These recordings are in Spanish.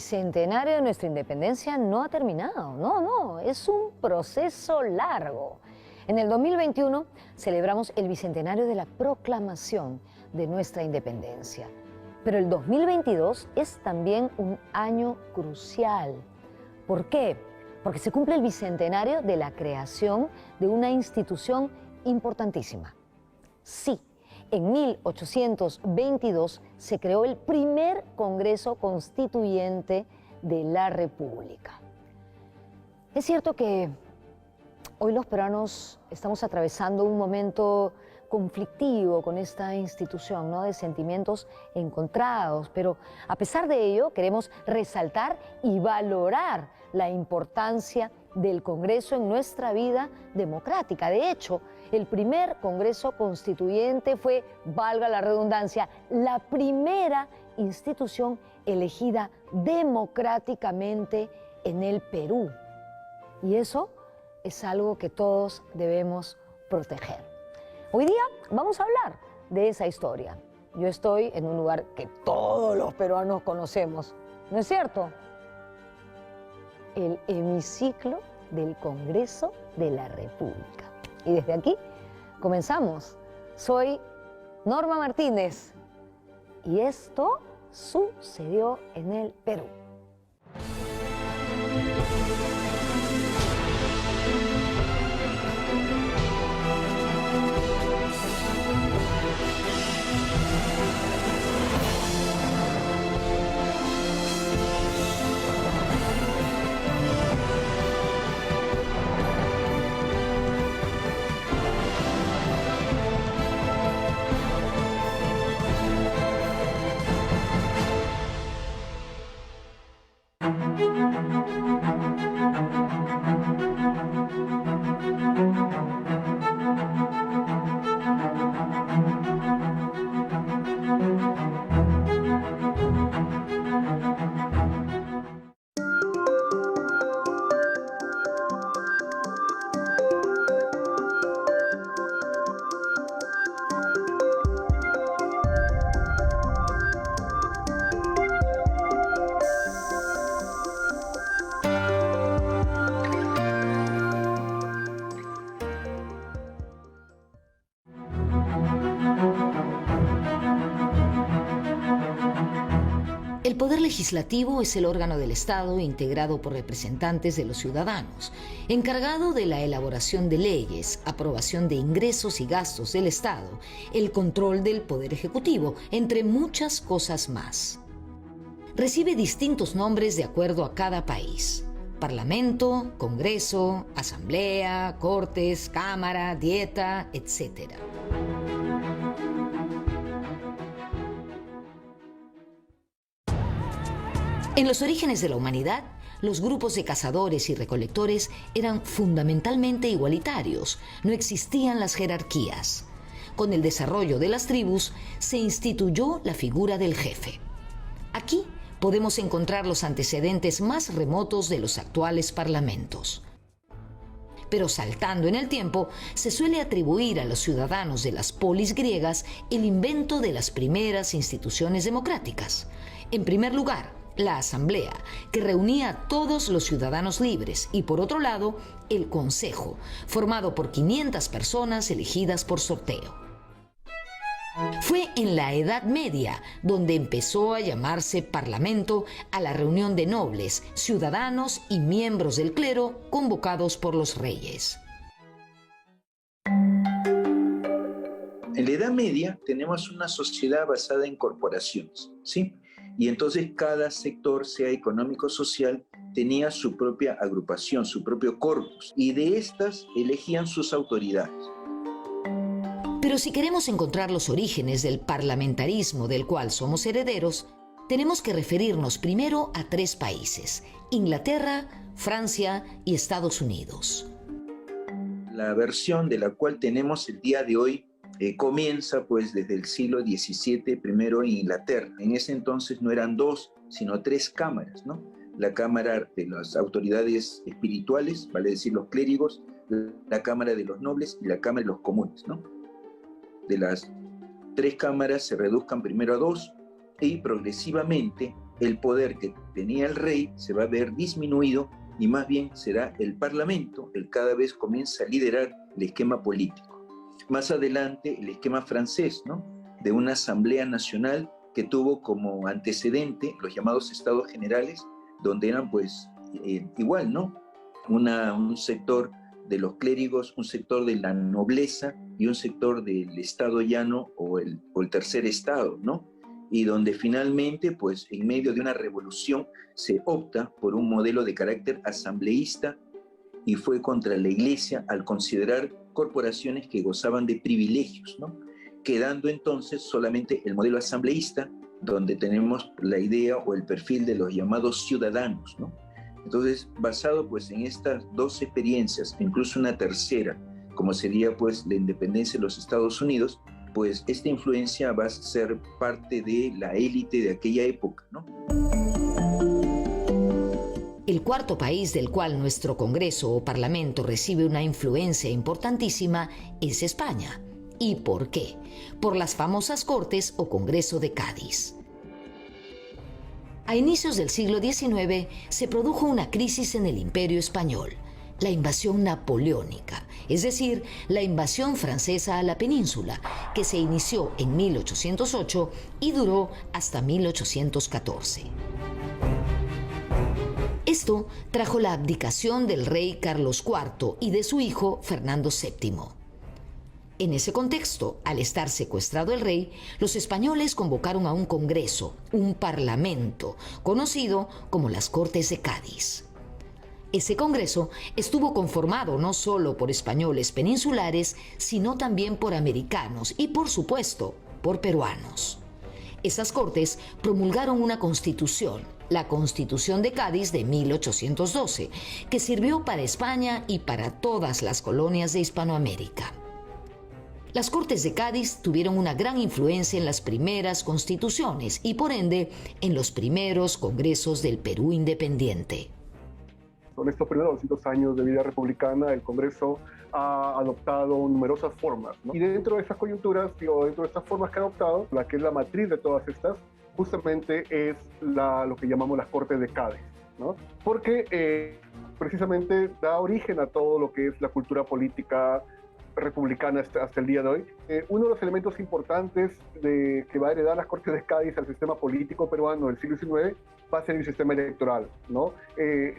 bicentenario de nuestra independencia no ha terminado, no, es un proceso largo. En el 2021 celebramos el bicentenario de la proclamación de nuestra independencia. Pero el 2022 es también un año crucial. ¿Por qué? Porque se cumple el bicentenario de la creación de una institución importantísima. Sí, en 1822 se creó el primer Congreso Constituyente de la República. Es cierto que hoy los peruanos estamos atravesando un momento conflictivo con esta institución, ¿no? De sentimientos encontrados, pero a pesar de ello queremos resaltar y valorar la importancia del Congreso en nuestra vida democrática. De hecho, el primer Congreso Constituyente fue, valga la redundancia, la primera institución elegida democráticamente en el Perú. Y eso es algo que todos debemos proteger. Hoy día vamos a hablar de esa historia. Yo estoy en un lugar que todos los peruanos conocemos, ¿no es cierto? El hemiciclo del Congreso de la República. Y desde aquí comenzamos. Soy Norma Martínez y esto sucedió en el Perú. El Poder Legislativo es el órgano del Estado integrado por representantes de los ciudadanos, encargado de la elaboración de leyes, aprobación de ingresos y gastos del Estado, el control del Poder Ejecutivo, entre muchas cosas más. Recibe distintos nombres de acuerdo a cada país: Parlamento, Congreso, Asamblea, Cortes, Cámara, Dieta, etc. En los orígenes de la humanidad, los grupos de cazadores y recolectores eran fundamentalmente igualitarios, no existían las jerarquías. Con el desarrollo de las tribus, se instituyó la figura del jefe. Aquí podemos encontrar los antecedentes más remotos de los actuales parlamentos. Pero saltando en el tiempo, se suele atribuir a los ciudadanos de las polis griegas el invento de las primeras instituciones democráticas. En primer lugar, la Asamblea, que reunía a todos los ciudadanos libres, y por otro lado, el Consejo, formado por 500 personas elegidas por sorteo. Fue en la Edad Media donde empezó a llamarse Parlamento a la reunión de nobles, ciudadanos y miembros del clero convocados por los reyes. En la Edad Media tenemos una sociedad basada en corporaciones, ¿sí? Y entonces cada sector, sea económico o social, tenía su propia agrupación, su propio corpus, y de estas elegían sus autoridades. Pero si queremos encontrar los orígenes del parlamentarismo del cual somos herederos, tenemos que referirnos primero a 3 países: Inglaterra, Francia y Estados Unidos. La versión de la cual tenemos el día de hoy comienza pues desde el siglo XVII, primero en Inglaterra. En ese entonces no eran 2, sino 3 cámaras, ¿no? La cámara de las autoridades espirituales, vale decir los clérigos, la cámara de los nobles y la cámara de los comunes, ¿no? De las 3 cámaras se reduzcan primero a 2 y progresivamente el poder que tenía el rey se va a ver disminuido y más bien será el Parlamento el cada vez comienza a liderar el esquema político. Más adelante el esquema francés, ¿no? De una asamblea nacional que tuvo como antecedente los llamados estados generales, donde eran pues igual, ¿no? Un sector de los clérigos, un sector de la nobleza y un sector del estado llano o el tercer estado, ¿no? Y donde finalmente, pues en medio de una revolución, se opta por un modelo de carácter asambleísta y fue contra la Iglesia al considerar corporaciones que gozaban de privilegios, ¿no? Quedando entonces solamente el modelo asambleísta, donde tenemos la idea o el perfil de los llamados ciudadanos, ¿no? Entonces, basado pues en estas dos experiencias, incluso una tercera, como sería pues la independencia de los Estados Unidos, pues esta influencia va a ser parte de la élite de aquella época, ¿no? El cuarto país del cual nuestro Congreso o Parlamento recibe una influencia importantísima es España. ¿Y por qué? Por las famosas Cortes o Congreso de Cádiz. A inicios del siglo XIX se produjo una crisis en el Imperio Español, la invasión napoleónica, es decir, la invasión francesa a la península, que se inició en 1808 y duró hasta 1814. Esto trajo la abdicación del rey Carlos IV y de su hijo Fernando VII. En ese contexto, al estar secuestrado el rey, los españoles convocaron a un congreso, un parlamento, conocido como las Cortes de Cádiz. Ese congreso estuvo conformado no solo por españoles peninsulares, sino también por americanos y, por supuesto, por peruanos. Esas cortes promulgaron una constitución, la Constitución de Cádiz de 1812, que sirvió para España y para todas las colonias de Hispanoamérica. Las Cortes de Cádiz tuvieron una gran influencia en las primeras constituciones y, por ende, en los primeros congresos del Perú independiente. En estos primeros 200 años de vida republicana, el Congreso ha adoptado numerosas formas, ¿no? Y dentro de esas coyunturas, dentro de estas formas que ha adoptado, la que es la matriz de todas estas, justamente es lo que llamamos las Cortes de Cádiz, ¿no? Porque precisamente da origen a todo lo que es la cultura política republicana hasta el día de hoy. Uno de los elementos importantes que va a heredar las Cortes de Cádiz al sistema político peruano del siglo XIX va a ser el sistema electoral, ¿no?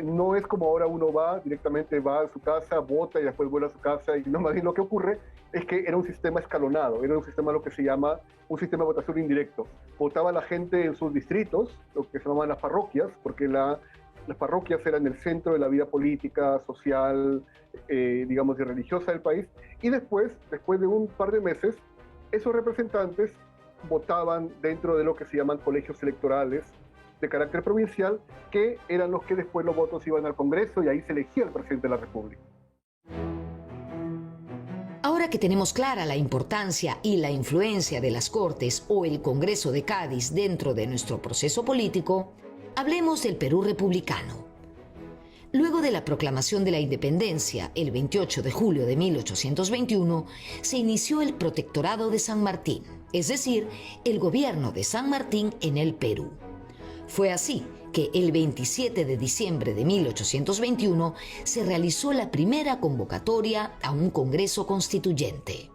No es como ahora uno directamente va a su casa, vota y después vuelve a su casa, y no, más bien lo que ocurre es que era un sistema escalonado, era un sistema lo que se llama un sistema de votación indirecto. Votaba la gente en sus distritos, lo que se llamaban las parroquias, porque las parroquias eran el centro de la vida política, social, digamos, y religiosa del país, y después de un par de meses, esos representantes votaban dentro de lo que se llaman colegios electorales de carácter provincial, que eran los que después los votos iban al Congreso y ahí se elegía el presidente de la República. Ahora que tenemos clara la importancia y la influencia de las Cortes o el Congreso de Cádiz dentro de nuestro proceso político, hablemos del Perú republicano. Luego de la proclamación de la independencia, el 28 de julio de 1821, se inició el Protectorado de San Martín, es decir, el gobierno de San Martín en el Perú. Fue así que el 27 de diciembre de 1821 se realizó la primera convocatoria a un Congreso Constituyente.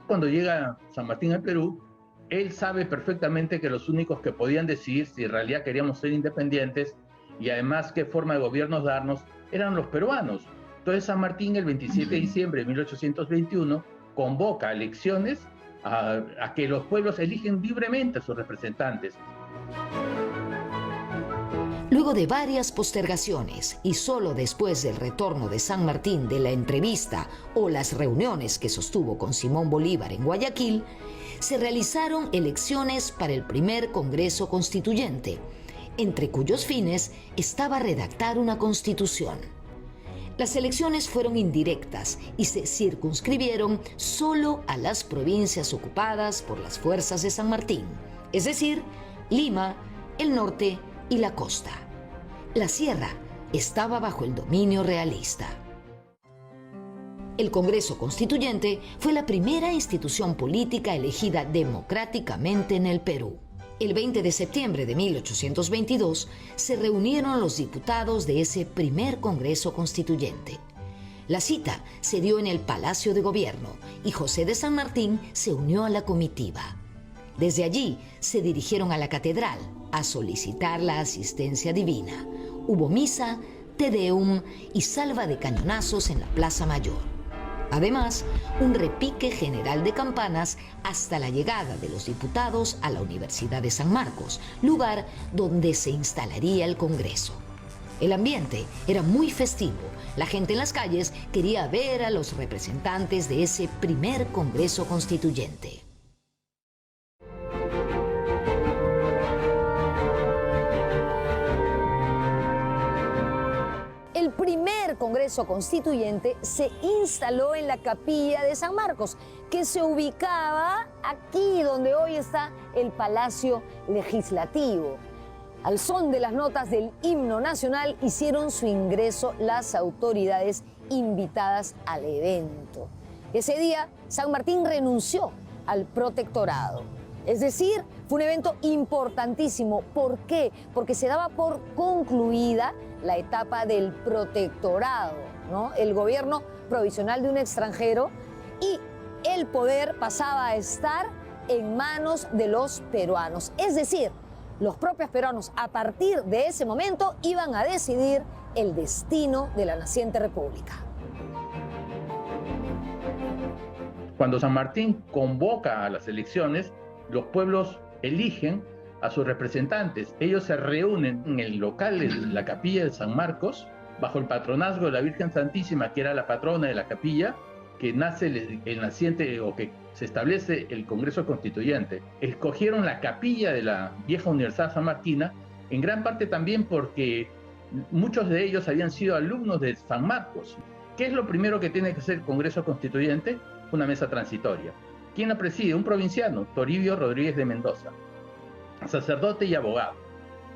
Cuando llega San Martín al Perú, él sabe perfectamente que los únicos que podían decidir si en realidad queríamos ser independientes y además qué forma de gobierno darnos eran los peruanos. Entonces San Martín el 27 de diciembre de 1821 convoca elecciones a que los pueblos eligen libremente a sus representantes. Luego de varias postergaciones y solo después del retorno de San Martín de la entrevista o las reuniones que sostuvo con Simón Bolívar en Guayaquil, se realizaron elecciones para el primer Congreso Constituyente, entre cuyos fines estaba redactar una constitución. Las elecciones fueron indirectas y se circunscribieron solo a las provincias ocupadas por las fuerzas de San Martín, es decir, Lima, el norte y la costa. La sierra estaba bajo el dominio realista. El Congreso Constituyente fue la primera institución política elegida democráticamente en el Perú. El 20 de septiembre de 1822 se reunieron los diputados de ese primer Congreso Constituyente. La cita se dio en el Palacio de Gobierno y José de San Martín se unió a la comitiva. Desde allí se dirigieron a la catedral a solicitar la asistencia divina. Hubo misa, te deum y salva de cañonazos en la Plaza Mayor. Además, un repique general de campanas hasta la llegada de los diputados a la Universidad de San Marcos, lugar donde se instalaría el Congreso. El ambiente era muy festivo. La gente en las calles quería ver a los representantes de ese primer Congreso Constituyente. El primer Congreso Constituyente se instaló en la Capilla de San Marcos, que se ubicaba aquí donde hoy está el Palacio Legislativo. Al son de las notas del himno nacional hicieron su ingreso las autoridades invitadas al evento. Ese día, San Martín renunció al protectorado. Es decir, fue un evento importantísimo. ¿Por qué? Porque se daba por concluida la etapa del protectorado, ¿no? El gobierno provisional de un extranjero, y el poder pasaba a estar en manos de los peruanos. Es decir, los propios peruanos a partir de ese momento iban a decidir el destino de la naciente república. Cuando San Martín convoca a las elecciones, los pueblos eligen a sus representantes. Ellos se reúnen en el local de la Capilla de San Marcos, bajo el patronazgo de la Virgen Santísima, que era la patrona de la capilla, que nace el naciente, o que se establece el Congreso Constituyente. Escogieron la capilla de la vieja Universidad San Martina, en gran parte también porque muchos de ellos habían sido alumnos de San Marcos. ¿Qué es lo primero que tiene que hacer el Congreso Constituyente? Una mesa transitoria. ¿Quién la preside? Un provinciano, Toribio Rodríguez de Mendoza, sacerdote y abogado.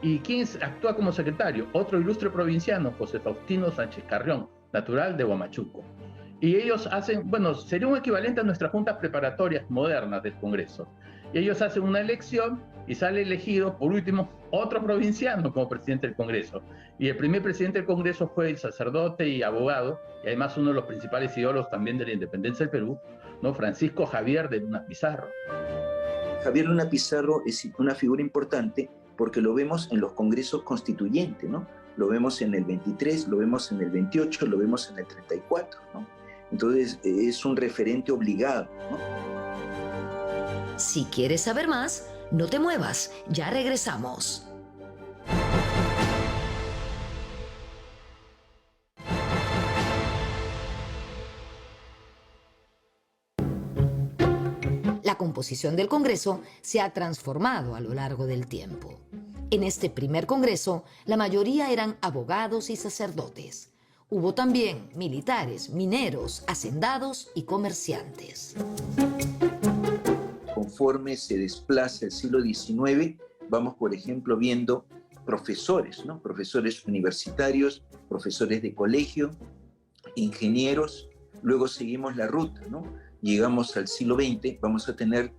¿Y quién actúa como secretario? Otro ilustre provinciano, José Faustino Sánchez Carrión, natural de Huamachuco. Y ellos hacen, bueno, sería un equivalente a nuestras juntas preparatorias modernas del Congreso. Y ellos hacen una elección y sale elegido, por último, otro provinciano como presidente del Congreso. Y el primer presidente del Congreso fue el sacerdote y abogado, y además uno de los principales ideólogos también de la independencia del Perú, ¿no? Francisco Javier de Luna Pizarro. Javier Luna Pizarro es una figura importante porque lo vemos en los congresos constituyentes, ¿no? Lo vemos en el 23, lo vemos en el 28, lo vemos en el 34, ¿no? Entonces es un referente obligado, ¿no? Si quieres saber más, no te muevas, ya regresamos. La composición del Congreso se ha transformado a lo largo del tiempo. En este primer Congreso, la mayoría eran abogados y sacerdotes. Hubo también militares, mineros, hacendados y comerciantes. Conforme se desplaza el siglo XIX, vamos, por ejemplo, viendo profesores, ¿no? Profesores universitarios, profesores de colegio, ingenieros. Luego seguimos la ruta, ¿no? Llegamos al siglo XX, vamos a tener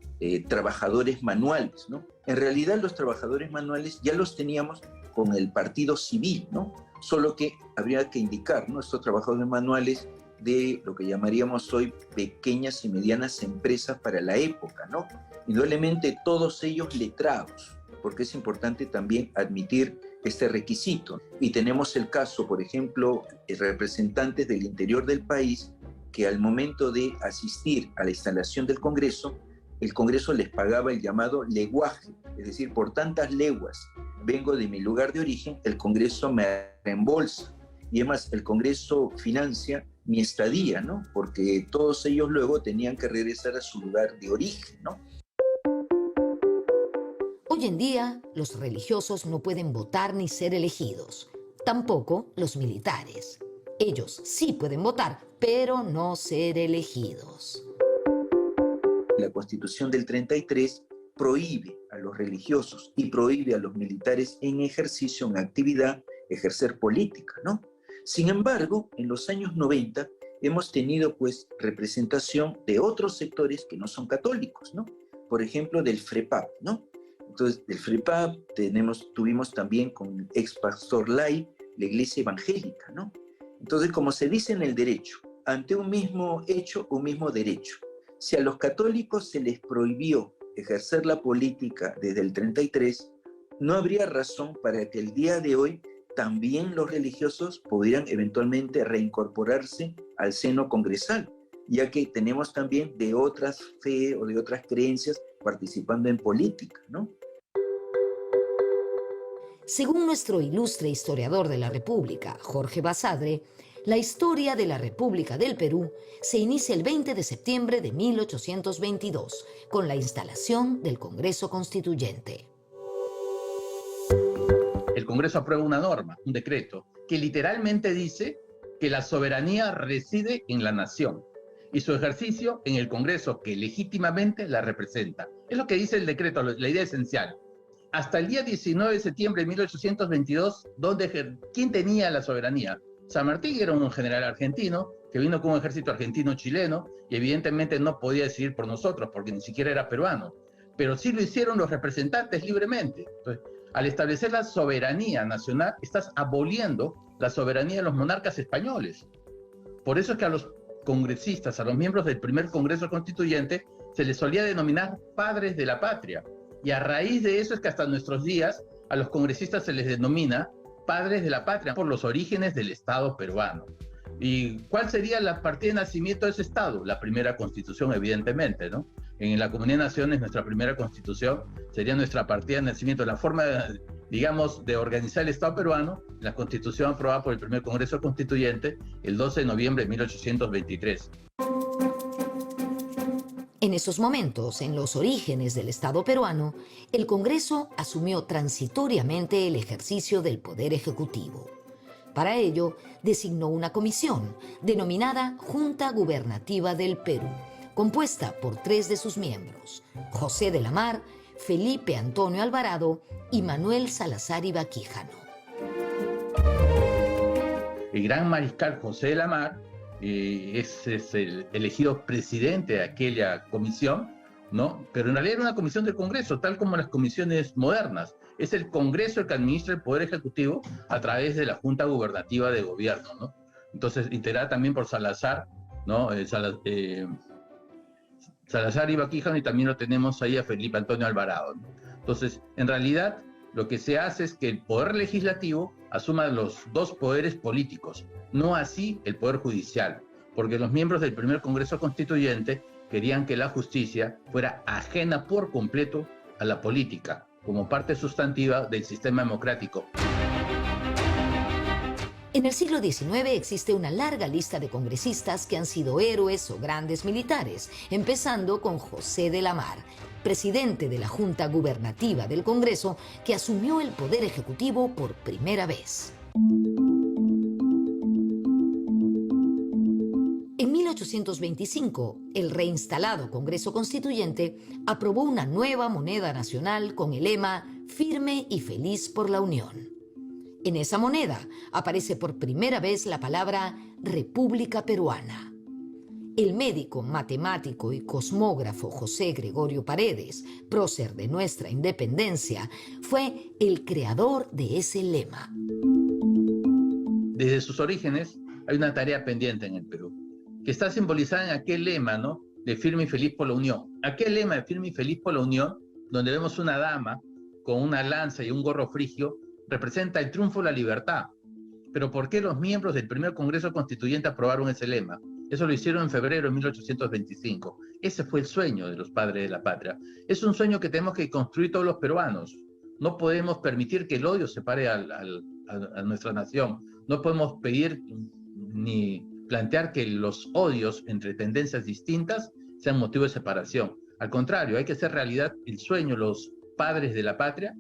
trabajadores manuales, ¿no? En realidad los trabajadores manuales ya los teníamos con el partido civil, ¿no? Solo que habría que indicar, ¿no? Estos trabajadores manuales de lo que llamaríamos hoy pequeñas y medianas empresas para la época, ¿no? Indudablemente todos ellos letrados, porque es importante también admitir este requisito. Y tenemos el caso, por ejemplo, de representantes del interior del país que al momento de asistir a la instalación del Congreso, el Congreso les pagaba el llamado leguaje, es decir, por tantas leguas vengo de mi lugar de origen, el Congreso me reembolsa. Y además el Congreso financia mi estadía, ¿no? Porque todos ellos luego tenían que regresar a su lugar de origen, ¿no? Hoy en día, los religiosos no pueden votar ni ser elegidos. Tampoco los militares. Ellos sí pueden votar, pero no ser elegidos. La Constitución del 33 prohíbe a los religiosos y prohíbe a los militares en ejercicio, en actividad, ejercer política, ¿no? Sin embargo, en los años 90 hemos tenido pues representación de otros sectores que no son católicos, ¿no? Por ejemplo, del FREPAP, ¿no? Entonces, del FREPAP tuvimos también con el ex pastor Lai, la iglesia evangélica, ¿no? Entonces, como se dice en el derecho, ante un mismo hecho, un mismo derecho. Si a los católicos se les prohibió ejercer la política desde el 33, no habría razón para que el día de hoy también los religiosos pudieran eventualmente reincorporarse al seno congresal, ya que tenemos también de otras fe o de otras creencias participando en política, ¿no? Según nuestro ilustre historiador de la República, Jorge Basadre, la historia de la República del Perú se inicia el 20 de septiembre de 1822, con la instalación del Congreso Constituyente. El Congreso aprueba una norma, un decreto, que literalmente dice que la soberanía reside en la nación y su ejercicio en el Congreso que legítimamente la representa. Es lo que dice el decreto, la idea esencial. Hasta el día 19 de septiembre de 1822, ¿quién tenía la soberanía? San Martín era un general argentino que vino con un ejército argentino-chileno y evidentemente no podía decidir por nosotros porque ni siquiera era peruano, pero sí lo hicieron los representantes libremente. Entonces, al establecer la soberanía nacional, estás aboliendo la soberanía de los monarcas españoles. Por eso es que a los congresistas, a los miembros del primer Congreso Constituyente, se les solía denominar padres de la patria. Y a raíz de eso es que hasta nuestros días a los congresistas se les denomina padres de la patria por los orígenes del Estado peruano. ¿Y cuál sería la partida de nacimiento de ese Estado? La primera Constitución, evidentemente, ¿no? En la Comunidad de Naciones, nuestra primera Constitución sería nuestra partida de nacimiento, la forma, digamos, de organizar el Estado peruano, la Constitución aprobada por el primer Congreso Constituyente el 12 de noviembre de 1823. En esos momentos, en los orígenes del Estado peruano, el Congreso asumió transitoriamente el ejercicio del Poder Ejecutivo. Para ello, designó una comisión denominada Junta Gubernativa del Perú, compuesta por 3 de sus miembros, José de la Mar, Felipe Antonio Alvarado y Manuel Salazar Ibaquijano. El gran mariscal José de la Mar es el elegido presidente de aquella comisión, ¿no? Pero en realidad era una comisión del Congreso, tal como las comisiones modernas. Es el Congreso el que administra el Poder Ejecutivo a través de la Junta Gubernativa de Gobierno, ¿no? Entonces, integrada también por Salazar, ¿no? Salazar Ibaquijano, y también lo tenemos ahí a Felipe Antonio Alvarado, ¿no? Entonces, en realidad, lo que se hace es que el Poder Legislativo asuma los 2 poderes políticos, no así el Poder Judicial, porque los miembros del primer Congreso Constituyente querían que la justicia fuera ajena por completo a la política, como parte sustantiva del sistema democrático. En el siglo XIX existe una larga lista de congresistas que han sido héroes o grandes militares, empezando con José de la Mar, presidente de la Junta Gubernativa del Congreso, que asumió el Poder Ejecutivo por primera vez. En 1825, el reinstalado Congreso Constituyente aprobó una nueva moneda nacional con el lema «Firme y feliz por la Unión». En esa moneda aparece por primera vez la palabra República Peruana. El médico, matemático y cosmógrafo José Gregorio Paredes, prócer de nuestra independencia, fue el creador de ese lema. Desde sus orígenes hay una tarea pendiente en el Perú, que está simbolizada en aquel lema, ¿no?, de firme y feliz por la unión. Aquel lema de firme y feliz por la unión, donde vemos una dama con una lanza y un gorro frigio, representa el triunfo de la libertad. Pero ¿por qué los miembros del primer Congreso Constituyente aprobaron ese lema? Eso lo hicieron en febrero de 1825. Ese fue el sueño de los padres de la patria. Es un sueño que tenemos que construir todos los peruanos. No podemos permitir que el odio separe a nuestra nación. No podemos pedir ni plantear que los odios entre tendencias distintas sean motivo de separación. Al contrario, hay que hacer realidad el sueño de los padres de la patria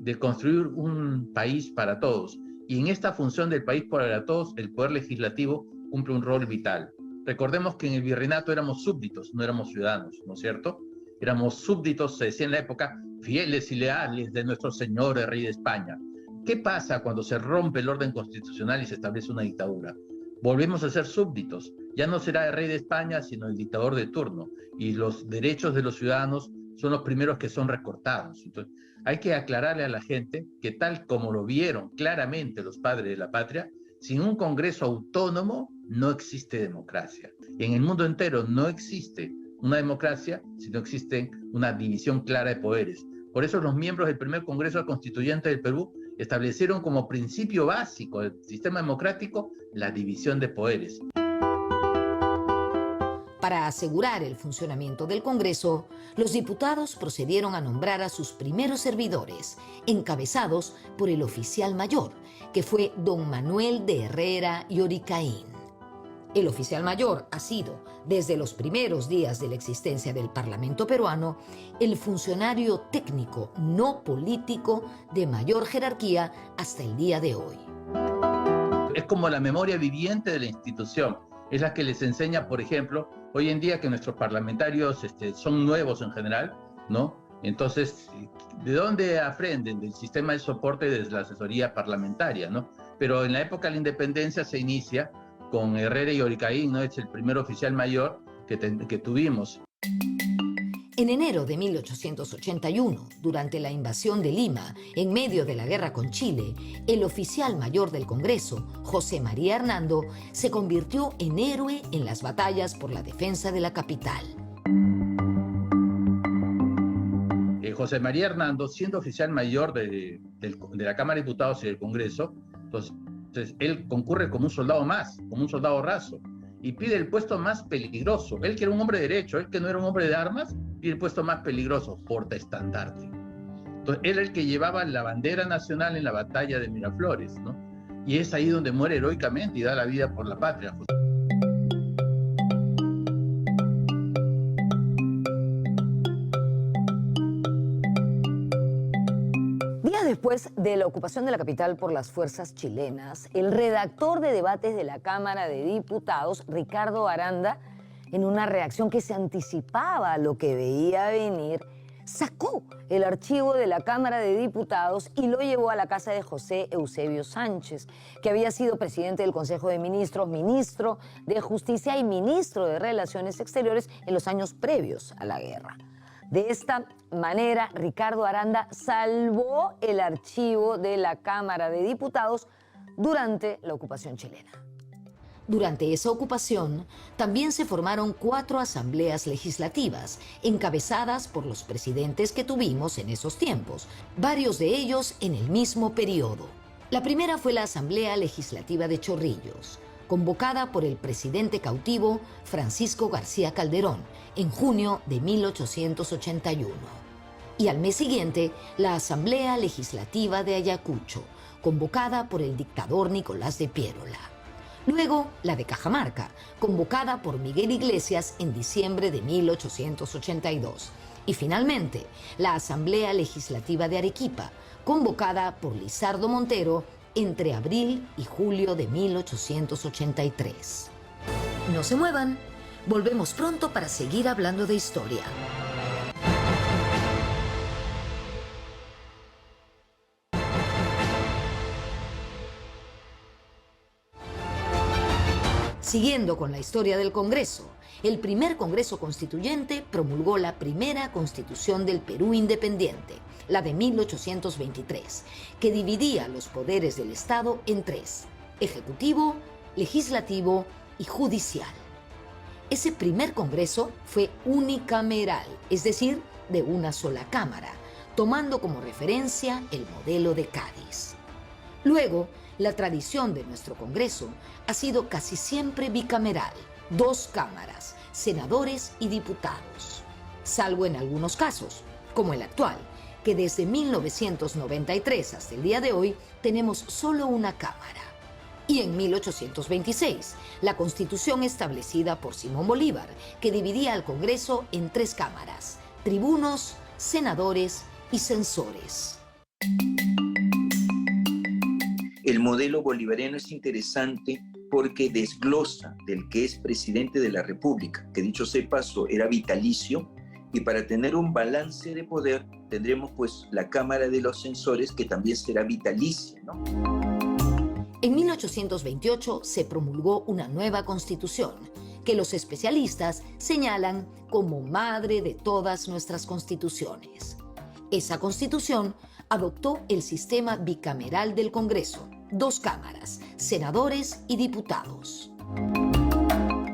de construir un país para todos. Y en esta función del país para todos, el Poder Legislativo cumple un rol vital. Recordemos que en el virreinato éramos súbditos, no éramos ciudadanos, ¿no es cierto? Éramos súbditos, se decía en la época, fieles y leales de nuestro señor el rey de España. ¿Qué pasa cuando se rompe el orden constitucional y se establece una dictadura? Volvemos a ser súbditos. Ya no será el rey de España, sino el dictador de turno. Y los derechos de los ciudadanos son los primeros que son recortados. Entonces, hay que aclararle a la gente que tal como lo vieron claramente los padres de la patria, sin un Congreso autónomo no existe democracia. Y en el mundo entero no existe una democracia si no existe una división clara de poderes. Por eso los miembros del primer Congreso Constituyente del Perú establecieron como principio básico del sistema democrático la división de poderes. Para asegurar el funcionamiento del Congreso, los diputados procedieron a nombrar a sus primeros servidores, encabezados por el oficial mayor, que fue don Manuel de Herrera y Oricaín. El oficial mayor ha sido, desde los primeros días de la existencia del Parlamento peruano, el funcionario técnico no político de mayor jerarquía hasta el día de hoy. Es como la memoria viviente de la institución. Es la que les enseña, por ejemplo, hoy en día que nuestros parlamentarios son nuevos en general, ¿no? Entonces, ¿de dónde aprenden? Del sistema de soporte desde la asesoría parlamentaria, ¿no? Pero en la época de la independencia se inicia con Herrera y Oricaín, ¿no? Es el primer oficial mayor que tuvimos. En enero de 1881, durante la invasión de Lima, en medio de la guerra con Chile, el oficial mayor del Congreso, José María Hernando, se convirtió en héroe en las batallas por la defensa de la capital. José María Hernando, siendo oficial mayor de la Cámara de Diputados y del Congreso, entonces él concurre como un soldado más, como un soldado raso, y pide el puesto más peligroso. Él que era un hombre de derecho, él que no era un hombre de armas, pide el puesto más peligroso, portaestandarte. Entonces, él era el que llevaba la bandera nacional en la batalla de Miraflores, ¿no? Y es ahí donde muere heroicamente y da la vida por la patria. Después de la ocupación de la capital por las fuerzas chilenas, el redactor de debates de la Cámara de Diputados, Ricardo Aranda, en una reacción que se anticipaba a lo que veía venir, sacó el archivo de la Cámara de Diputados y lo llevó a la casa de José Eusebio Sánchez, que había sido presidente del Consejo de Ministros, ministro de Justicia y ministro de Relaciones Exteriores en los años previos a la guerra. De esta manera, Ricardo Aranda salvó el archivo de la Cámara de Diputados durante la ocupación chilena. Durante esa ocupación, también se formaron 4 asambleas legislativas, encabezadas por los presidentes que tuvimos en esos tiempos, varios de ellos en el mismo periodo. La primera fue la Asamblea Legislativa de Chorrillos, convocada por el presidente cautivo Francisco García Calderón en junio de 1881. Y al mes siguiente, la Asamblea Legislativa de Ayacucho, convocada por el dictador Nicolás de Piérola. Luego, la de Cajamarca, convocada por Miguel Iglesias en diciembre de 1882. Y finalmente, la Asamblea Legislativa de Arequipa, convocada por Lizardo Montero entre abril y julio de 1883. No se muevan, volvemos pronto para seguir hablando de historia. Siguiendo con la historia del Congreso, el primer Congreso Constituyente promulgó la primera Constitución del Perú independiente, la de 1823, que dividía los poderes del Estado en 3: ejecutivo, legislativo y judicial. Ese primer Congreso fue unicameral, es decir, de una sola cámara, tomando como referencia el modelo de Cádiz. Luego, la tradición de nuestro Congreso ha sido casi siempre bicameral, 2 cámaras, senadores y diputados, salvo en algunos casos, como el actual, que desde 1993 hasta el día de hoy tenemos solo una cámara. Y en 1826, la Constitución establecida por Simón Bolívar, que dividía al Congreso en 3 cámaras: tribunos, senadores y censores. El modelo bolivariano es interesante porque desglosa del que es presidente de la República, que dicho sea de paso era vitalicio, y para tener un balance de poder tendremos pues la Cámara de los Censores, que también será vitalicia, ¿no? En 1828 se promulgó una nueva constitución que los especialistas señalan como madre de todas nuestras constituciones. Esa constitución adoptó el sistema bicameral del Congreso, 2 cámaras, senadores y diputados.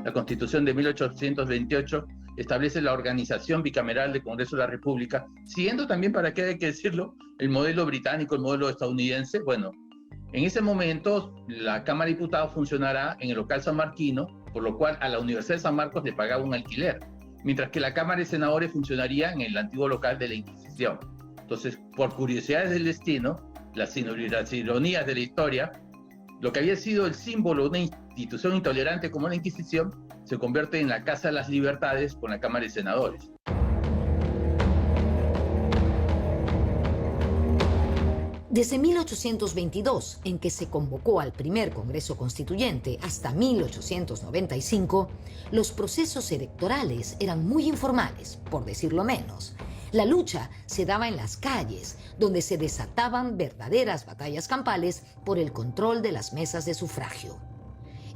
La Constitución de 1828 establece la organización bicameral del Congreso de la República, siguiendo también, para qué hay que decirlo, el modelo británico, el modelo estadounidense. Bueno, en ese momento la Cámara de Diputados funcionará en el local sanmarquino, por lo cual a la Universidad de San Marcos le pagaba un alquiler, mientras que la Cámara de Senadores funcionaría en el antiguo local de la Inquisición. Entonces, por curiosidades del destino, las ironías de la historia, lo que había sido el símbolo de una institución intolerante como la Inquisición se convierte en la Casa de las Libertades con la Cámara de Senadores. Desde 1822, en que se convocó al primer Congreso Constituyente, hasta 1895, los procesos electorales eran muy informales, por decirlo menos. La lucha se daba en las calles, donde se desataban verdaderas batallas campales por el control de las mesas de sufragio.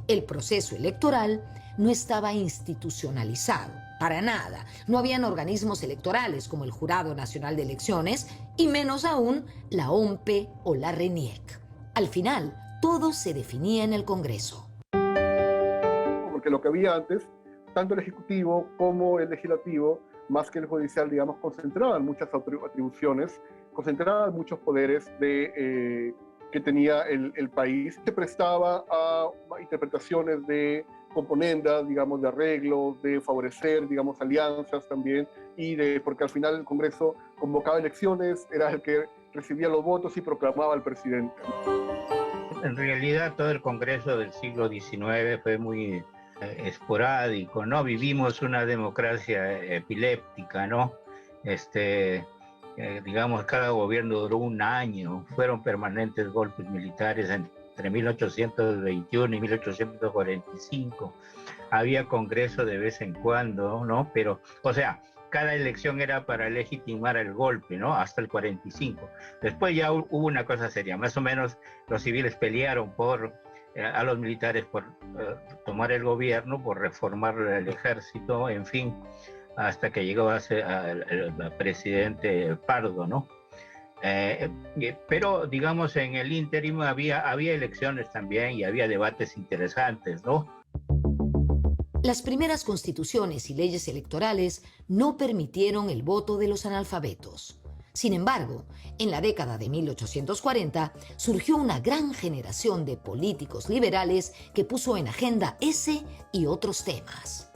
El proceso electoral no estaba institucionalizado, para nada. No habían organismos electorales como el Jurado Nacional de Elecciones y menos aún la OMPE o la RENIEC. Al final, todo se definía en el Congreso. Porque lo que había antes, tanto el Ejecutivo como el Legislativo, más que el Judicial, digamos, concentraban muchas atribuciones, concentraban muchos poderes que tenía el país. Se prestaba a interpretaciones de componendas, digamos, de arreglos, de favorecer, digamos, alianzas también, porque al final el Congreso convocaba elecciones, era el que recibía los votos y proclamaba al presidente. En realidad todo el Congreso del siglo XIX fue muy esporádico, ¿no? Vivimos una democracia epiléptica, ¿no? Digamos, cada gobierno duró un año, fueron permanentes golpes militares entre 1821 y 1845, había congreso de vez en cuando, ¿no? Pero, o sea, cada elección era para legitimar el golpe, ¿no? Hasta el 45. Después ya hubo una cosa seria, más o menos los civiles pelearon a los militares por tomar el gobierno, por reformar el ejército, en fin, hasta que llegó el presidente Pardo, ¿no? Pero, digamos, en el ínterim había elecciones también y había debates interesantes, ¿no? Las primeras constituciones y leyes electorales no permitieron el voto de los analfabetos. Sin embargo, en la década de 1840 surgió una gran generación de políticos liberales que puso en agenda ese y otros temas.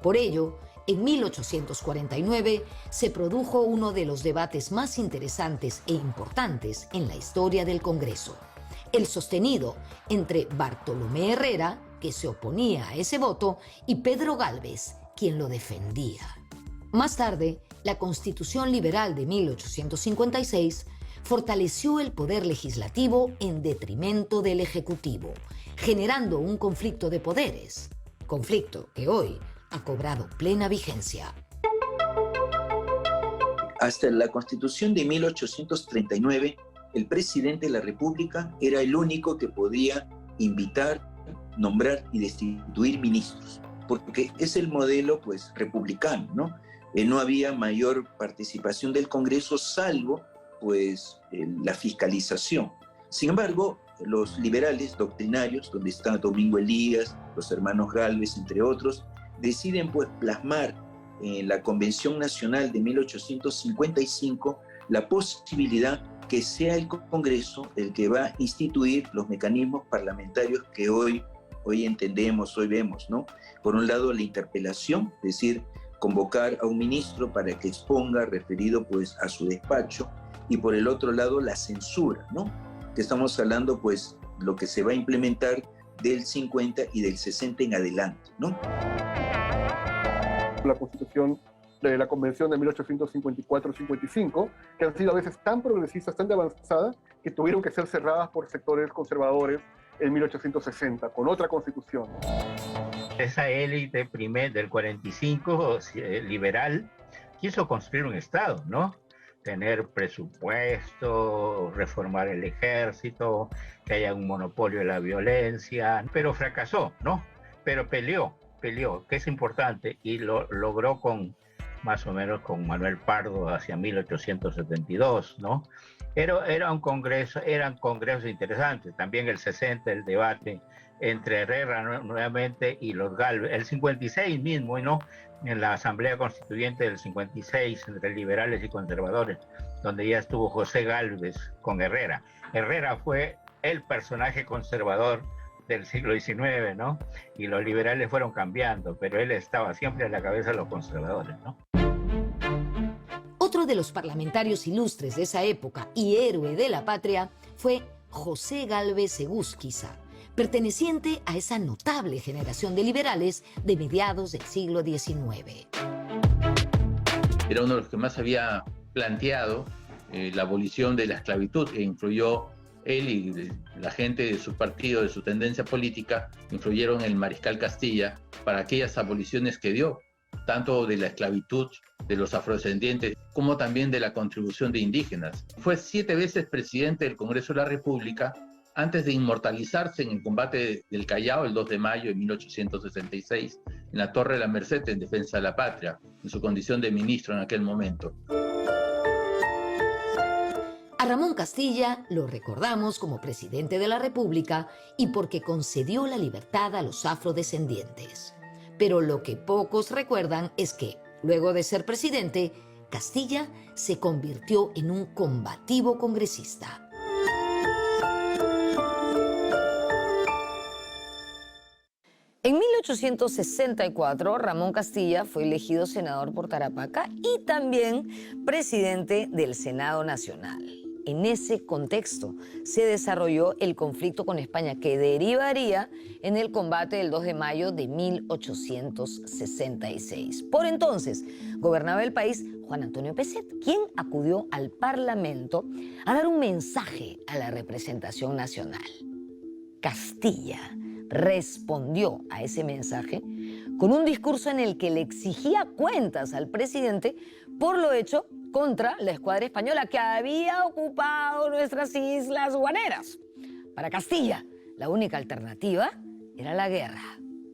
Por ello, en 1849 se produjo uno de los debates más interesantes e importantes en la historia del Congreso, el sostenido entre Bartolomé Herrera, que se oponía a ese voto, y Pedro Gálvez, quien lo defendía. Más tarde, la Constitución Liberal de 1856 fortaleció el poder legislativo en detrimento del Ejecutivo, generando un conflicto de poderes, conflicto que hoy ha cobrado plena vigencia. Hasta la Constitución de 1839, el presidente de la República era el único que podía invitar, nombrar y destituir ministros, porque es el modelo, pues, republicano, ¿no? No había mayor participación del Congreso, salvo, pues, la fiscalización. Sin embargo, los liberales doctrinarios, donde está Domingo Elías, los hermanos Gálvez, entre otros, deciden, pues, plasmar en la Convención Nacional de 1855 la posibilidad que sea el Congreso el que va a instituir los mecanismos parlamentarios que hoy entendemos, hoy vemos, ¿no? Por un lado, la interpelación, es decir, convocar a un ministro para que exponga referido, pues, a su despacho, y por el otro lado, la censura, ¿no? Que estamos hablando, pues, lo que se va a implementar del 50 y del 60 en adelante, ¿no? La Constitución de la Convención de 1854-55, que han sido a veces tan progresistas, tan de avanzada, que tuvieron que ser cerradas por sectores conservadores en 1860, con otra Constitución. Esa élite del 45, liberal, quiso construir un Estado, ¿no? Tener presupuesto, reformar el ejército, que haya un monopolio de la violencia, pero fracasó, ¿no? Pero peleó peleó, que es importante, y lo logró con más o menos con Manuel Pardo hacia 1872, ¿no? Eran congresos interesantes. También el 60, el debate entre Herrera nuevamente y los Gálvez. El 56 mismo, ¿no? En la Asamblea Constituyente del 56, entre liberales y conservadores, donde ya estuvo José Gálvez con Herrera. Herrera fue el personaje conservador del siglo XIX, ¿no? Y los liberales fueron cambiando, pero él estaba siempre a la cabeza de los conservadores, ¿no? Otro de los parlamentarios ilustres de esa época y héroe de la patria fue José Gálvez Egusquiza, perteneciente a esa notable generación de liberales de mediados del siglo XIX. Era uno de los que más había planteado la abolición de la esclavitud, e influyó él y la gente de su partido, de su tendencia política, influyeron en el mariscal Castilla para aquellas aboliciones que dio, tanto de la esclavitud de los afrodescendientes como también de la contribución de indígenas. Fue 7 veces presidente del Congreso de la República antes de inmortalizarse en el combate del Callao el 2 de mayo de 1866 en la Torre de la Merced en defensa de la patria, en su condición de ministro en aquel momento. A Ramón Castilla lo recordamos como presidente de la República y porque concedió la libertad a los afrodescendientes. Pero lo que pocos recuerdan es que, luego de ser presidente, Castilla se convirtió en un combativo congresista. En 1864, Ramón Castilla fue elegido senador por Tarapacá y también presidente del Senado Nacional. En ese contexto se desarrolló el conflicto con España que derivaría en el combate del 2 de mayo de 1866. Por entonces, gobernaba el país Juan Antonio Pezet, quien acudió al Parlamento a dar un mensaje a la representación nacional. Castilla respondió a ese mensaje con un discurso en el que le exigía cuentas al presidente por lo hecho contra la escuadra española que había ocupado nuestras islas guaneras. Para Castilla, la única alternativa era la guerra.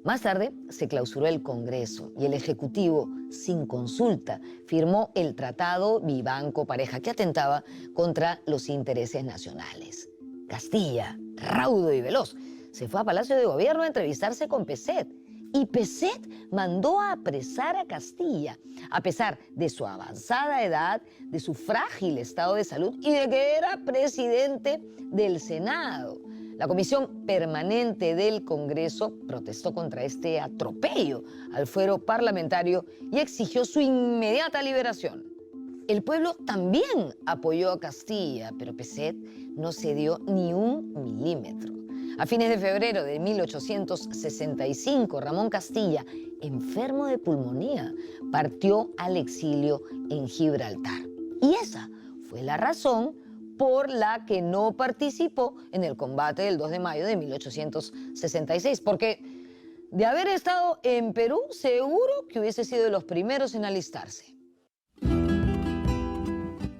Más tarde se clausuró el Congreso y el Ejecutivo, sin consulta, firmó el Tratado Vivanco-Pareja que atentaba contra los intereses nacionales. Castilla, raudo y veloz, se fue a Palacio de Gobierno a entrevistarse con Pezet. Y Pezet mandó a apresar a Castilla, a pesar de su avanzada edad, de su frágil estado de salud y de que era presidente del Senado. La Comisión Permanente del Congreso protestó contra este atropello al fuero parlamentario y exigió su inmediata liberación. El pueblo también apoyó a Castilla, pero Pezet no cedió ni un milímetro. A fines de febrero de 1865, Ramón Castilla, enfermo de pulmonía, partió al exilio en Gibraltar. Y esa fue la razón por la que no participó en el combate del 2 de mayo de 1866, porque de haber estado en Perú, seguro que hubiese sido de los primeros en alistarse.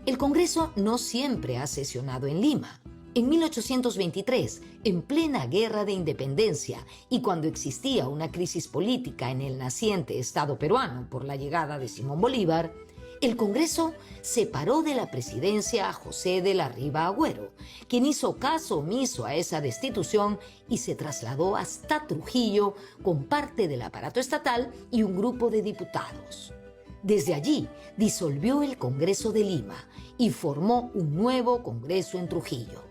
El Congreso no siempre ha sesionado en Lima. En 1823, en plena Guerra de Independencia y cuando existía una crisis política en el naciente Estado peruano por la llegada de Simón Bolívar, el Congreso separó de la presidencia a José de la Riva Agüero, quien hizo caso omiso a esa destitución y se trasladó hasta Trujillo con parte del aparato estatal y un grupo de diputados. Desde allí disolvió el Congreso de Lima y formó un nuevo Congreso en Trujillo.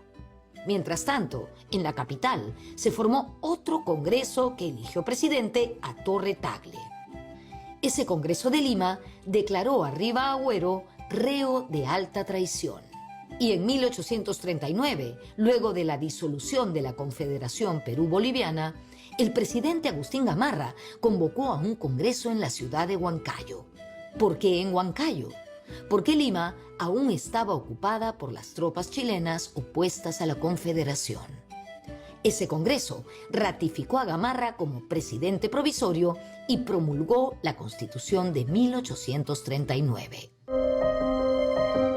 Mientras tanto, en la capital se formó otro Congreso que eligió presidente a Torre Tagle. Ese Congreso de Lima declaró a Riva Agüero reo de alta traición. Y en 1839, luego de la disolución de la Confederación Perú-Boliviana, el presidente Agustín Gamarra convocó a un congreso en la ciudad de Huancayo. ¿Por qué en Huancayo? Porque Lima aún estaba ocupada por las tropas chilenas opuestas a la Confederación. Ese Congreso ratificó a Gamarra como presidente provisorio y promulgó la Constitución de 1839.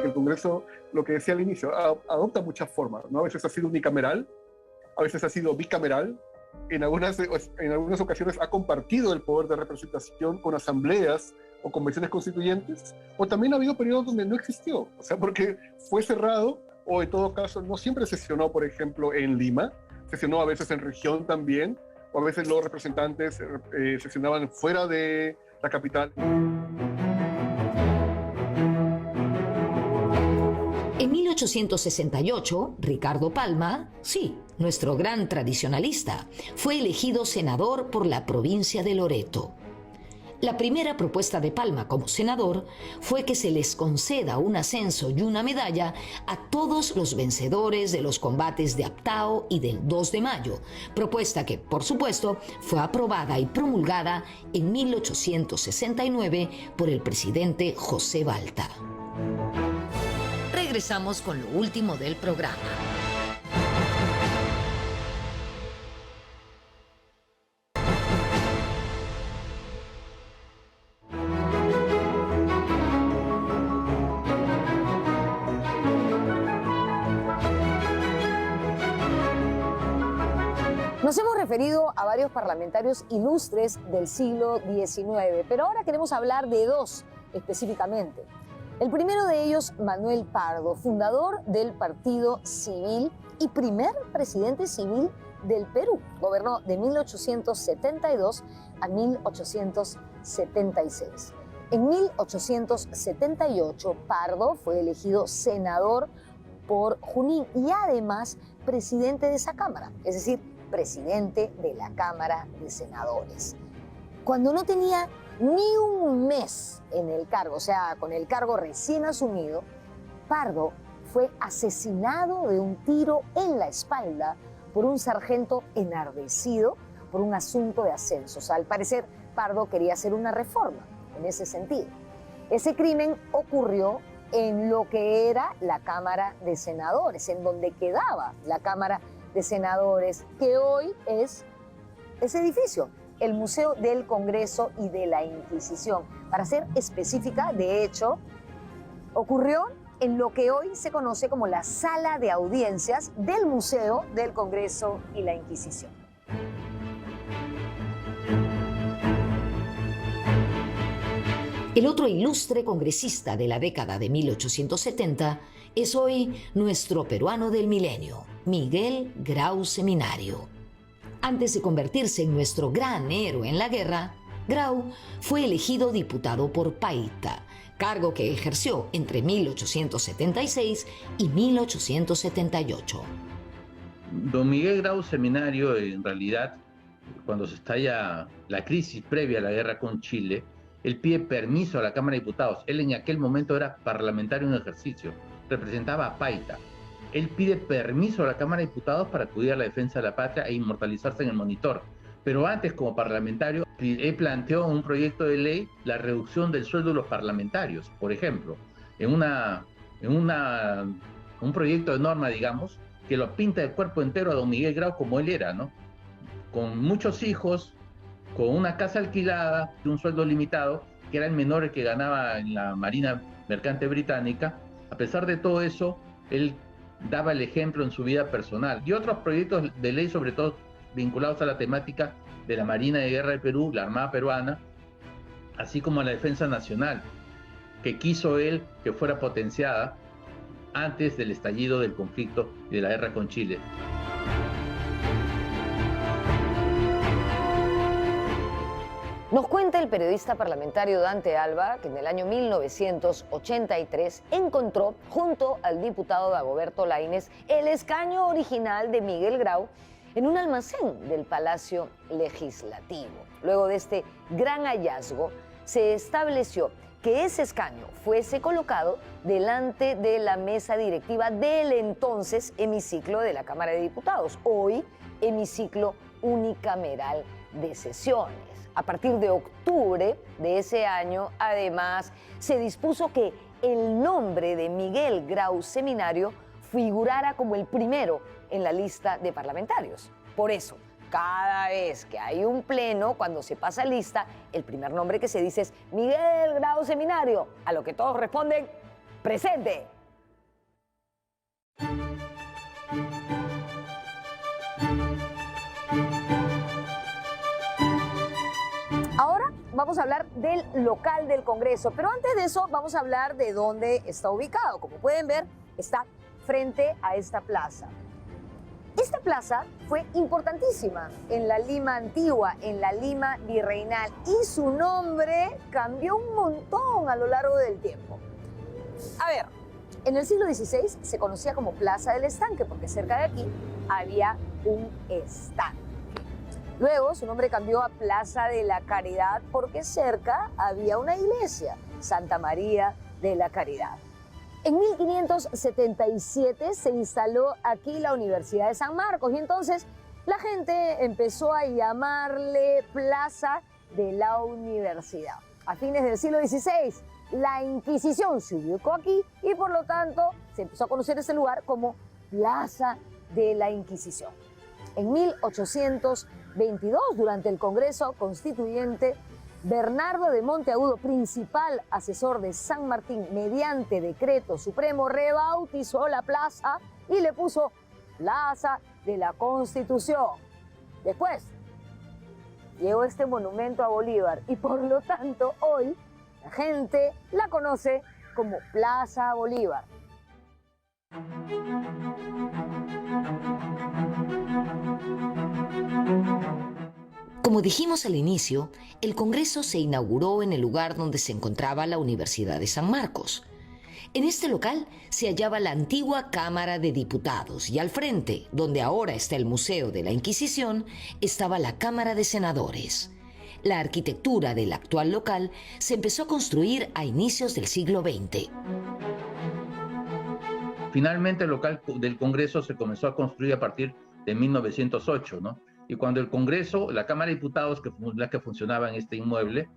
El Congreso, lo que decía al inicio, adopta muchas formas, ¿no? A veces ha sido unicameral, a veces ha sido bicameral, en algunas ocasiones ha compartido el poder de representación con asambleas o convenciones constituyentes, o también ha habido periodos donde no existió, o sea, porque fue cerrado, o en todo caso no siempre sesionó, por ejemplo, en Lima, sesionó a veces en región también, o a veces los representantes sesionaban fuera de la capital. En 1868, Ricardo Palma, sí, nuestro gran tradicionalista, fue elegido senador por la provincia de Loreto. La primera propuesta de Palma como senador fue que se les conceda un ascenso y una medalla a todos los vencedores de los combates de Aptao y del 2 de mayo, propuesta que, por supuesto, fue aprobada y promulgada en 1869 por el presidente José Balta. Regresamos con lo último del programa. Nos hemos referido a varios parlamentarios ilustres del siglo XIX, pero ahora queremos hablar de dos específicamente. El primero de ellos, Manuel Pardo, fundador del Partido Civil y primer presidente civil del Perú. Gobernó de 1872 a 1876. En 1878, Pardo fue elegido senador por Junín y además presidente de esa Cámara, es decir, presidente de la Cámara de Senadores. Cuando no tenía ni un mes en el cargo, o sea, con el cargo recién asumido, Pardo fue asesinado de un tiro en la espalda por un sargento enardecido por un asunto de ascensos. Al parecer, Pardo quería hacer una reforma en ese sentido. Ese crimen ocurrió en lo que era la Cámara de Senadores, en donde quedaba la Cámara de Senadores, que hoy es ese edificio, el Museo del Congreso y de la Inquisición. Para ser específica, de hecho, ocurrió en lo que hoy se conoce como la Sala de Audiencias del Museo del Congreso y la Inquisición. El otro ilustre congresista de la década de 1870 es hoy nuestro peruano del milenio, Miguel Grau Seminario. Antes de convertirse en nuestro gran héroe en la guerra, Grau fue elegido diputado por Paita, cargo que ejerció entre 1876 y 1878. Don Miguel Grau Seminario, en realidad, cuando se estalla la crisis previa a la guerra con Chile, él pide permiso a la Cámara de Diputados. Él en aquel momento era parlamentario en ejercicio, representaba a Paita. Él pide permiso a la Cámara de Diputados para acudir a la defensa de la patria e inmortalizarse en el Monitor. Pero antes, como parlamentario, él planteó un proyecto de ley la reducción del sueldo de los parlamentarios. Por ejemplo, en un proyecto de norma, digamos, que lo pinta de cuerpo entero a don Miguel Grau como él era, ¿no? Con muchos hijos, con una casa alquilada, un sueldo limitado, que era el menor que ganaba en la Marina Mercante Británica. A pesar de todo eso, él daba el ejemplo en su vida personal. Y otros proyectos de ley, sobre todo vinculados a la temática de la Marina de Guerra del Perú, la Armada Peruana, así como a la defensa nacional, que quiso él que fuera potenciada antes del estallido del conflicto y de la guerra con Chile. Nos cuenta el periodista parlamentario Dante Alba que en el año 1983 encontró junto al diputado Dagoberto Laínez el escaño original de Miguel Grau en un almacén del Palacio Legislativo. Luego de este gran hallazgo, se estableció que ese escaño fuese colocado delante de la mesa directiva del entonces hemiciclo de la Cámara de Diputados, hoy hemiciclo unicameral de sesiones. A partir de octubre de ese año, además, se dispuso que el nombre de Miguel Grau Seminario figurara como el primero en la lista de parlamentarios. Por eso, cada vez que hay un pleno, cuando se pasa lista, el primer nombre que se dice es Miguel Grau Seminario, a lo que todos responden, ¡presente! vamos a hablar del local del Congreso, pero antes de eso vamos a hablar de dónde está ubicado. Como pueden ver, está frente a esta plaza. Esta plaza fue importantísima en la Lima antigua, en la Lima virreinal, y su nombre cambió un montón a lo largo del tiempo. A ver, en el siglo XVI se conocía como Plaza del Estanque porque cerca de aquí había un estanque. Luego su nombre cambió a Plaza de la Caridad porque cerca había una iglesia, Santa María de la Caridad. En 1577 se instaló aquí la Universidad de San Marcos y entonces la gente empezó a llamarle Plaza de la Universidad. A fines del siglo XVI, la Inquisición se ubicó aquí y por lo tanto se empezó a conocer ese lugar como Plaza de la Inquisición. En 1822, durante el Congreso Constituyente, Bernardo de Monteagudo, principal asesor de San Martín, mediante decreto supremo, rebautizó la plaza y le puso Plaza de la Constitución. Después llegó este monumento a Bolívar y por lo tanto hoy la gente la conoce como Plaza Bolívar. Como dijimos al inicio, el Congreso se inauguró en el lugar donde se encontraba la Universidad de San Marcos. En este local se hallaba la antigua Cámara de Diputados y al frente, donde ahora está el Museo de la Inquisición, estaba la Cámara de Senadores. La arquitectura del actual local se empezó a construir a inicios del siglo XX. Finalmente el local del Congreso se comenzó a construir a partir de 1908, ¿no? Y cuando el Congreso, la Cámara de Diputados, la que funcionaba en este inmueble,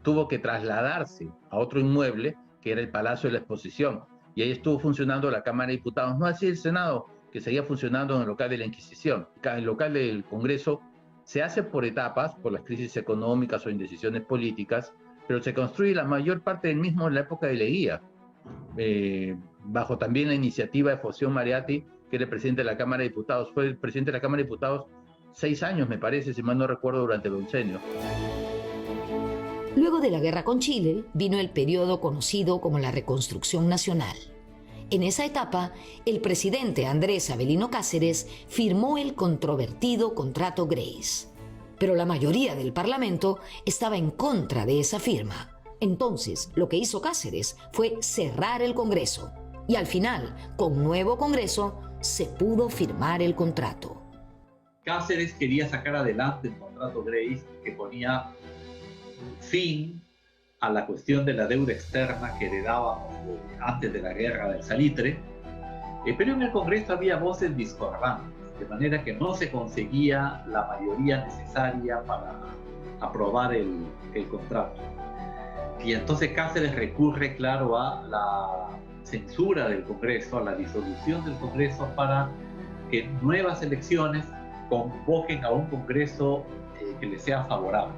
tuvo que trasladarse a otro inmueble, que era el Palacio de la Exposición. Y ahí estuvo funcionando la Cámara de Diputados, no así el Senado, que seguía funcionando en el local de la Inquisición. El local del Congreso se hace por etapas, por las crisis económicas o indecisiones políticas, pero se construye la mayor parte del mismo en la época de Leguía, bajo también la iniciativa de Foción Mariatti, que era el presidente de la Cámara de Diputados. Fue el presidente de la Cámara de Diputados 6 años, me parece, si mal no recuerdo, durante el oncenio. Luego de la guerra con Chile, vino el periodo conocido como la Reconstrucción Nacional. En esa etapa, el presidente Andrés Avelino Cáceres firmó el controvertido Contrato Grace. Pero la mayoría del Parlamento estaba en contra de esa firma. Entonces, lo que hizo Cáceres fue cerrar el Congreso. Y al final, con nuevo Congreso, se pudo firmar el contrato. Cáceres quería sacar adelante el Contrato Grace, que ponía fin a la cuestión de la deuda externa que heredábamos antes de la guerra del salitre, pero en el Congreso había voces discordantes, de manera que no se conseguía la mayoría necesaria para aprobar el contrato. Y entonces Cáceres recurre, claro, a la censura del Congreso, a la disolución del Congreso, para que nuevas elecciones convoquen a un Congreso que le sea favorable.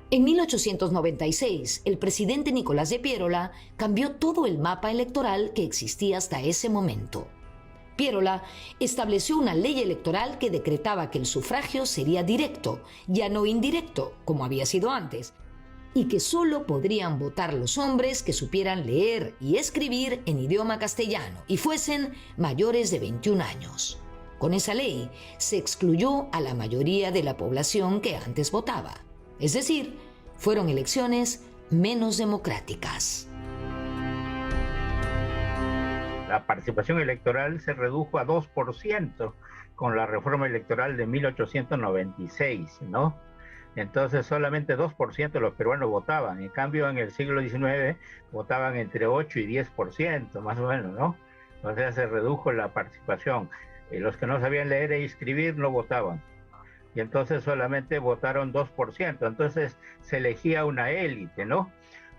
En 1896, el presidente Nicolás de Piérola cambió todo el mapa electoral que existía hasta ese momento. Piérola estableció una ley electoral que decretaba que el sufragio sería directo, ya no indirecto, como había sido antes, y que solo podrían votar los hombres que supieran leer y escribir en idioma castellano y fuesen mayores de 21 años. Con esa ley se excluyó a la mayoría de la población que antes votaba. Es decir, fueron elecciones menos democráticas. La participación electoral se redujo a 2% con la reforma electoral de 1896, ¿no? Entonces solamente 2% de los peruanos votaban. En cambio, en el siglo XIX votaban entre 8 y 10%, más o menos, ¿no? O sea, se redujo la participación. Los que no sabían leer e escribir no votaban. Y entonces solamente votaron 2%. Entonces se elegía una élite, ¿no?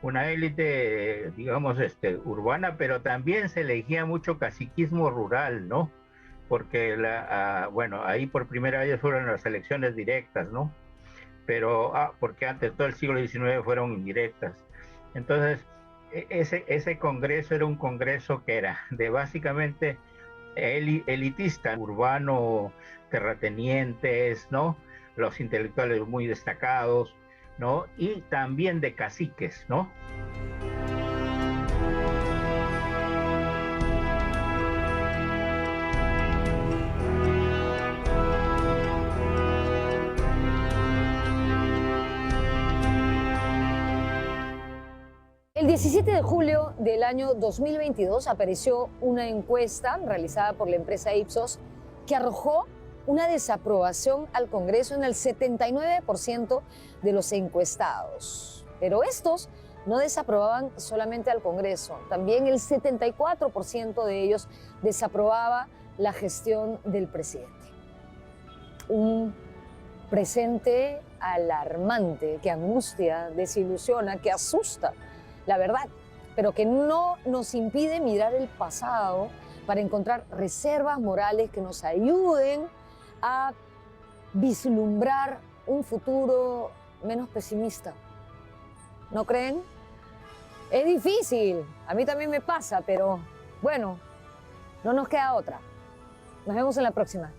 Una élite, digamos, urbana, pero también se elegía mucho caciquismo rural, ¿no? Porque, bueno, ahí por primera vez fueron las elecciones directas, ¿no? Pero, porque antes todo el siglo XIX fueron indirectas. Entonces, ese congreso era un congreso que era de básicamente elitista, urbano, terratenientes, ¿no? los intelectuales muy destacados, ¿no? Y también de caciques, ¿no? El 17 de julio del año 2022 apareció una encuesta realizada por la empresa Ipsos que arrojó una desaprobación al Congreso en el 79% de los encuestados. Pero estos no desaprobaban solamente al Congreso, también el 74% de ellos desaprobaba la gestión del presidente. Un presente alarmante que angustia, desilusiona, que asusta, la verdad, pero que no nos impide mirar el pasado para encontrar reservas morales que nos ayuden a vislumbrar un futuro menos pesimista. ¿No creen? Es difícil, a mí también me pasa, pero bueno, no nos queda otra. Nos vemos en la próxima.